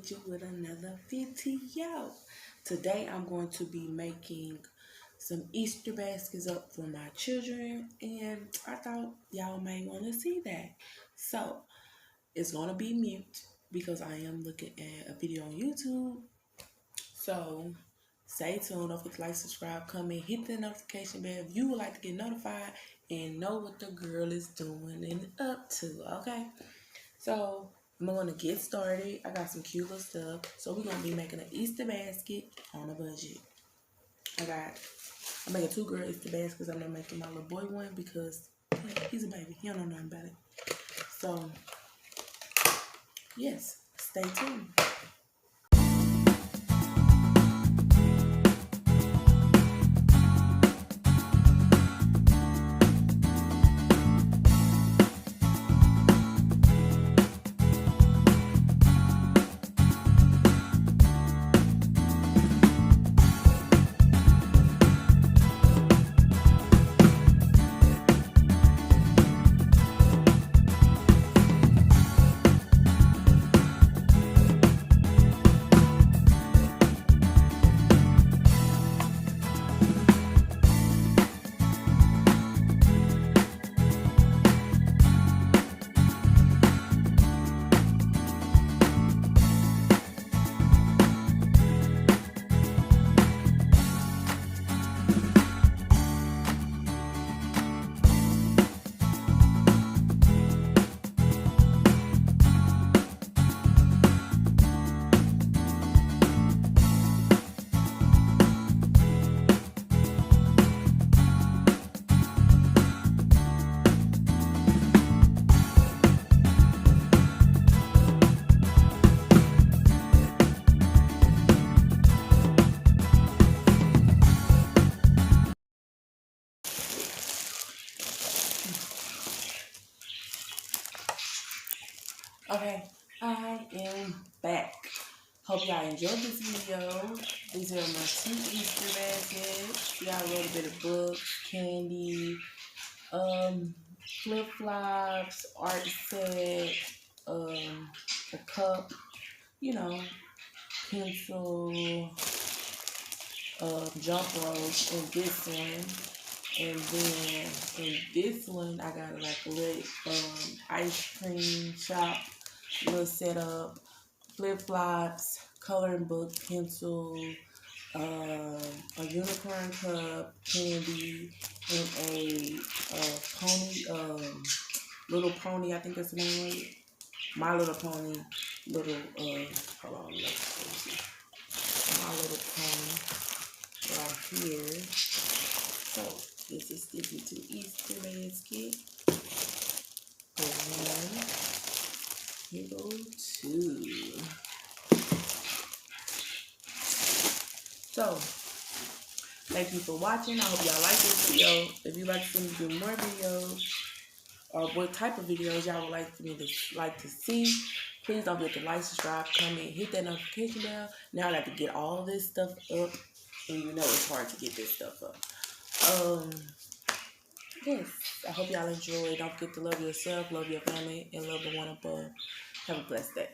with you with another video. Today I'm going to be making some Easter baskets up for my children, and I thought y'all may want to see that. So it's going to be mute because I am looking at a video on YouTube. So stay tuned. Don't forget to like, subscribe, comment, hit the notification bell if you would like to get notified and know what the girl is doing and up to, okay? So I'm gonna get started. I got some cute little stuff. So we're gonna be making an Easter basket on a budget. I'm making two girl Easter baskets. I'm not making my little boy one because he's a baby. He don't know nothing about it. So yes, stay tuned. Okay, I am back. Hope y'all enjoyed this video. These are my two Easter baskets. You got a little bit of books, candy, flip-flops, art set, a cup, you know, pencil, jump rope in this one. And then in this one, I got like a little ice cream shop, little setup, flip-flops, coloring book, pencil, a unicorn cup, candy, and a pony, little pony, I think that's the name of it. My Little Pony, little, hold on, let's see. My Little Pony right here. So this is Sticky to Easter basket. One. Here go two. So, thank you for watching. I hope y'all like this video. If you'd like to see me do more videos, or what type of videos y'all would like me to see, please don't forget to like, subscribe, comment, hit that notification bell. Now I got to get all this stuff up, and you know it's hard to get this stuff up. Yes, I hope y'all enjoy. Don't forget to love yourself, love your family, and love the one above. Have a blessed day.